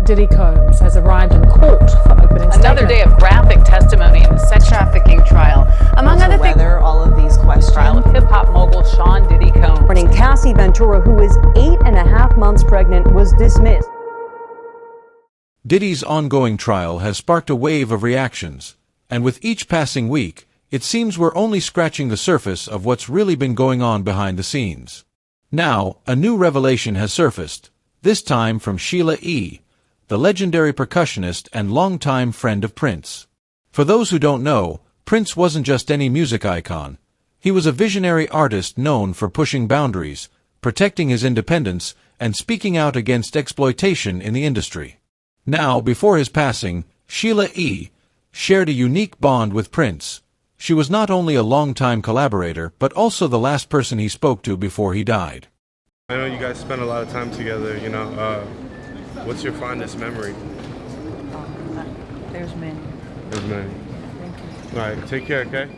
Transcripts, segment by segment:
Diddy Combs has arrived in court for opening statement. Another day of graphic testimony in the sex trafficking trial. Among other things, all of these questions. Trial of hip-hop mogul Sean Diddy Combs. Morning, Cassie Ventura, who is 8.5 months pregnant, was dismissed. Diddy's ongoing trial has sparked a wave of reactions, and with each passing week, it seems we're only scratching the surface of what's really been going on behind the scenes. Now, a new revelation has surfaced, this time from Sheila E, the legendary percussionist and longtime friend of Prince. For those who don't know, Prince wasn't just any music icon. He was a visionary artist known for pushing boundaries, protecting his independence, and speaking out against exploitation in the industry. Now, before his passing, Sheila E shared a unique bond with Prince. She was not only a longtime collaborator, but also the last person he spoke to before he died. I know you guys spend a lot of time together, what's your fondest memory? There's many. There's many. Thank you. All right, take care, okay?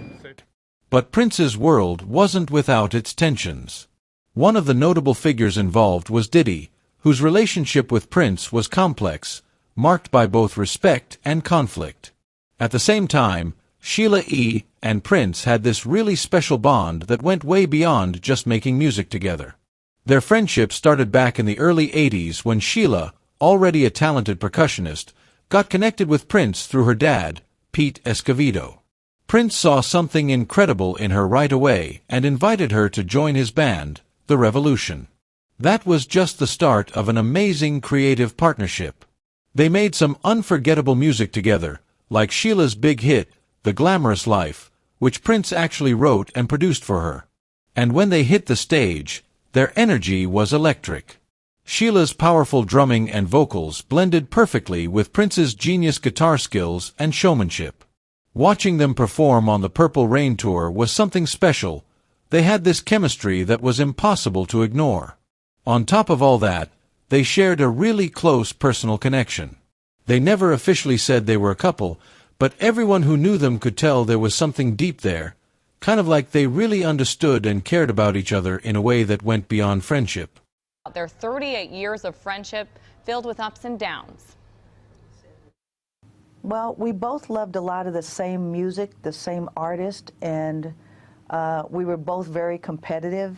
But Prince's world wasn't without its tensions. One of the notable figures involved was Diddy, whose relationship with Prince was complex, marked by both respect and conflict. At the same time, Sheila E and Prince had this really special bond that went way beyond just making music together. Their friendship started back in the early 80s when Sheila, already a talented percussionist, got connected with Prince through her dad, Pete Escovedo. Prince saw something incredible in her right away and invited her to join his band, The Revolution. That was just the start of an amazing creative partnership. They made some unforgettable music together, like Sheila's big hit, The Glamorous Life, which Prince actually wrote and produced for her. And when they hit the stage, their energy was electric. Sheila's powerful drumming and vocals blended perfectly with Prince's genius guitar skills and showmanship. Watching them perform on the Purple Rain tour was something special. They had this chemistry that was impossible to ignore. On top of all that, they shared a really close personal connection. They never officially said they were a couple, but everyone who knew them could tell there was something deep there, kind of like they really understood and cared about each other in a way that went beyond friendship. Their 38 years of friendship filled with ups and downs. Well, we both loved a lot of the same music, the same artist, and we were both very competitive.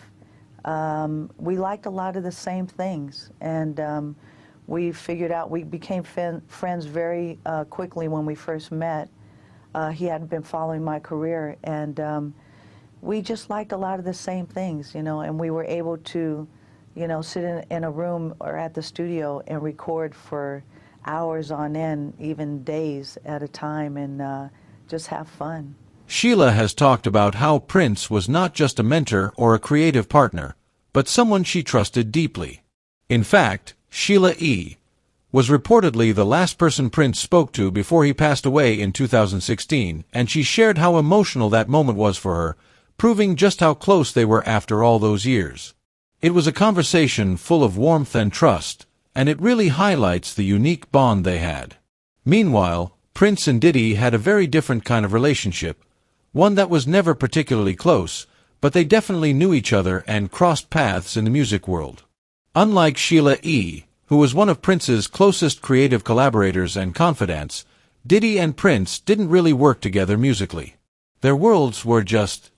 We liked a lot of the same things, and we figured out, we became friends very quickly when we first met. He hadn't been following my career, and we just liked a lot of the same things, and we were able to, sit in a room or at the studio and record for hours on end, even days at a time, and just have fun. Sheila has talked about how Prince was not just a mentor or a creative partner, but someone she trusted deeply. In fact, Sheila E was reportedly the last person Prince spoke to before he passed away in 2016, and she shared how emotional that moment was for her, proving just how close they were after all those years. It was a conversation full of warmth and trust, and it really highlights the unique bond they had. Meanwhile, Prince and Diddy had a very different kind of relationship, one that was never particularly close, but they definitely knew each other and crossed paths in the music world. Unlike Sheila E, who was one of Prince's closest creative collaborators and confidants, Diddy and Prince didn't really work together musically. Their worlds were just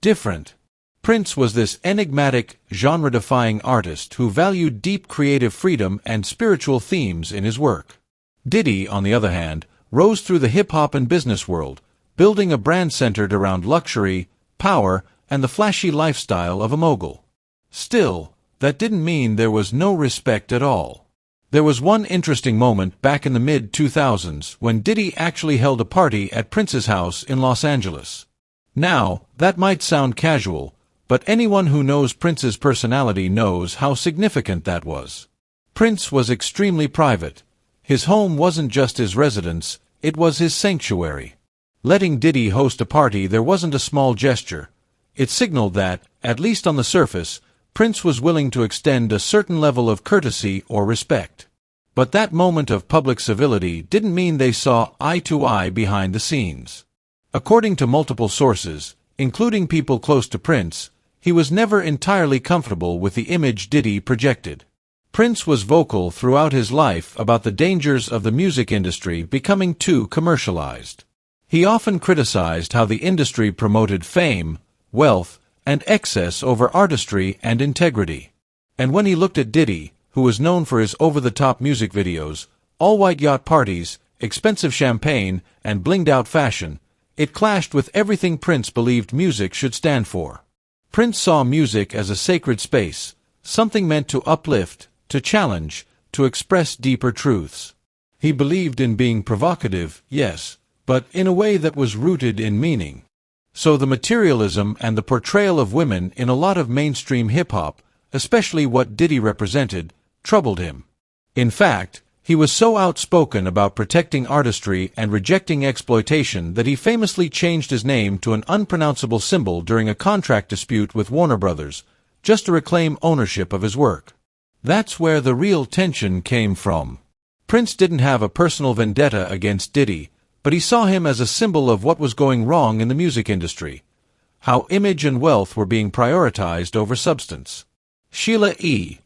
different. Prince was this enigmatic, genre-defying artist who valued deep creative freedom and spiritual themes in his work. Diddy, on the other hand, rose through the hip-hop and business world, building a brand centered around luxury, power, and the flashy lifestyle of a mogul. Still, that didn't mean there was no respect at all. There was one interesting moment back in the mid-2000s when Diddy actually held a party at Prince's house in Los Angeles. Now, that might sound casual, but anyone who knows Prince's personality knows how significant that was. Prince was extremely private. His home wasn't just his residence, it was his sanctuary. Letting Diddy host a party there wasn't a small gesture. It signaled that, at least on the surface, Prince was willing to extend a certain level of courtesy or respect. But that moment of public civility didn't mean they saw eye to eye behind the scenes. According to multiple sources, including people close to Prince, he was never entirely comfortable with the image Diddy projected. Prince was vocal throughout his life about the dangers of the music industry becoming too commercialized. He often criticized how the industry promoted fame, wealth, and excess over artistry and integrity. And when he looked at Diddy, who was known for his over-the-top music videos, all-white yacht parties, expensive champagne, and blinged-out fashion, it clashed with everything Prince believed music should stand for. Prince saw music as a sacred space, something meant to uplift, to challenge, to express deeper truths. He believed in being provocative, yes, but in a way that was rooted in meaning. So the materialism and the portrayal of women in a lot of mainstream hip-hop, especially what Diddy represented, troubled him. In fact, he was so outspoken about protecting artistry and rejecting exploitation that he famously changed his name to an unpronounceable symbol during a contract dispute with Warner Brothers, just to reclaim ownership of his work. That's where the real tension came from. Prince didn't have a personal vendetta against Diddy, but he saw him as a symbol of what was going wrong in the music industry, how image and wealth were being prioritized over substance. Sheila E.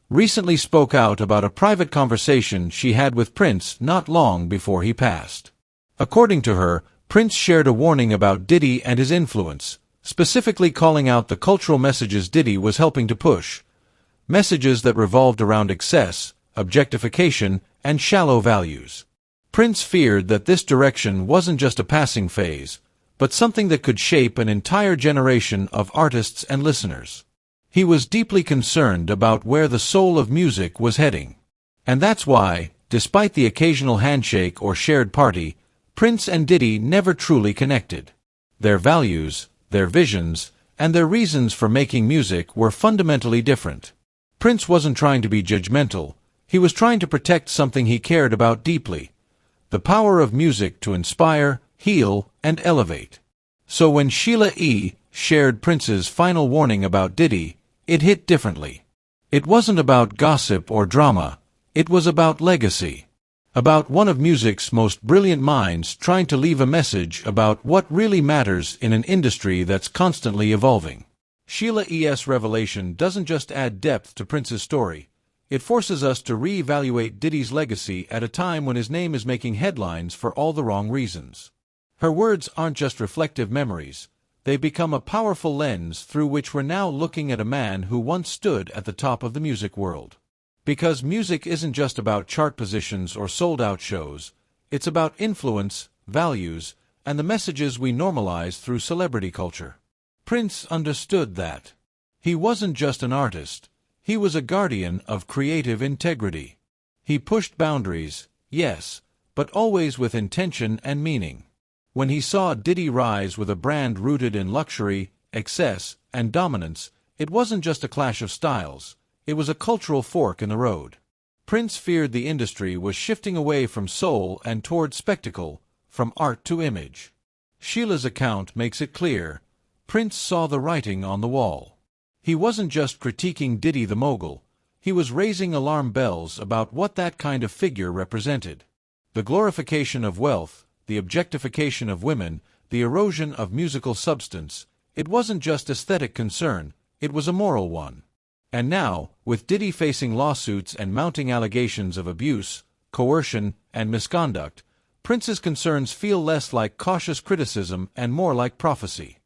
recently spoke out about a private conversation she had with Prince not long before he passed. According to her, Prince shared a warning about Diddy and his influence, specifically calling out the cultural messages Diddy was helping to push, messages that revolved around excess, objectification, and shallow values. Prince feared that this direction wasn't just a passing phase, but something that could shape an entire generation of artists and listeners. He was deeply concerned about where the soul of music was heading. And that's why, despite the occasional handshake or shared party, Prince and Diddy never truly connected. Their values, their visions, and their reasons for making music were fundamentally different. Prince wasn't trying to be judgmental, he was trying to protect something he cared about deeply: the power of music to inspire, heal, and elevate. So when Sheila E. shared Prince's final warning about Diddy, it hit differently. It wasn't about gossip or drama, it was about legacy. About one of music's most brilliant minds trying to leave a message about what really matters in an industry that's constantly evolving. Sheila E.'s revelation doesn't just add depth to Prince's story, it forces us to re-evaluate Diddy's legacy at a time when his name is making headlines for all the wrong reasons. Her words aren't just reflective memories, they become a powerful lens through which we're now looking at a man who once stood at the top of the music world. Because music isn't just about chart positions or sold-out shows, it's about influence, values, and the messages we normalize through celebrity culture. Prince understood that. He wasn't just an artist, he was a guardian of creative integrity. He pushed boundaries, yes, but always with intention and meaning. When he saw Diddy rise with a brand rooted in luxury, excess, and dominance, it wasn't just a clash of styles, it was a cultural fork in the road. Prince feared the industry was shifting away from soul and toward spectacle, from art to image. Sheila's account makes it clear: Prince saw the writing on the wall. He wasn't just critiquing Diddy the mogul, he was raising alarm bells about what that kind of figure represented. The glorification of wealth, the objectification of women, the erosion of musical substance, it wasn't just aesthetic concern, it was a moral one. And now, with Diddy facing lawsuits and mounting allegations of abuse, coercion, and misconduct, Prince's concerns feel less like cautious criticism and more like prophecy.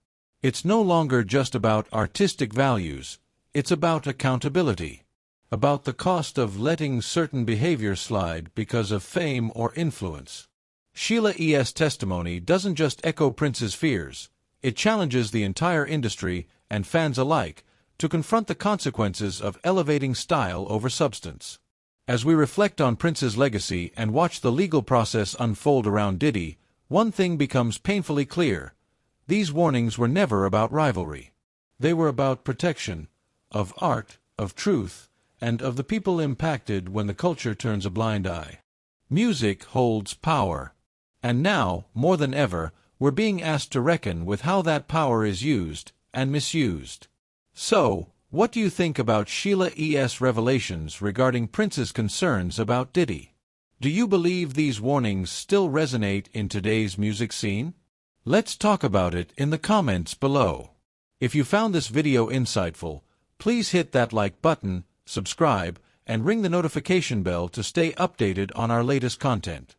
It's no longer just about artistic values, it's about accountability. About the cost of letting certain behavior slide because of fame or influence. Sheila E.'s testimony doesn't just echo Prince's fears, it challenges the entire industry and fans alike to confront the consequences of elevating style over substance. As we reflect on Prince's legacy and watch the legal process unfold around Diddy, one thing becomes painfully clear: these warnings were never about rivalry. They were about protection, of art, of truth, and of the people impacted when the culture turns a blind eye. Music holds power. And now, more than ever, we're being asked to reckon with how that power is used and misused. So, what do you think about Sheila E.'s revelations regarding Prince's concerns about Diddy? Do you believe these warnings still resonate in today's music scene? Let's talk about it in the comments below. If you found this video insightful, please hit that like button, subscribe, and ring the notification bell to stay updated on our latest content.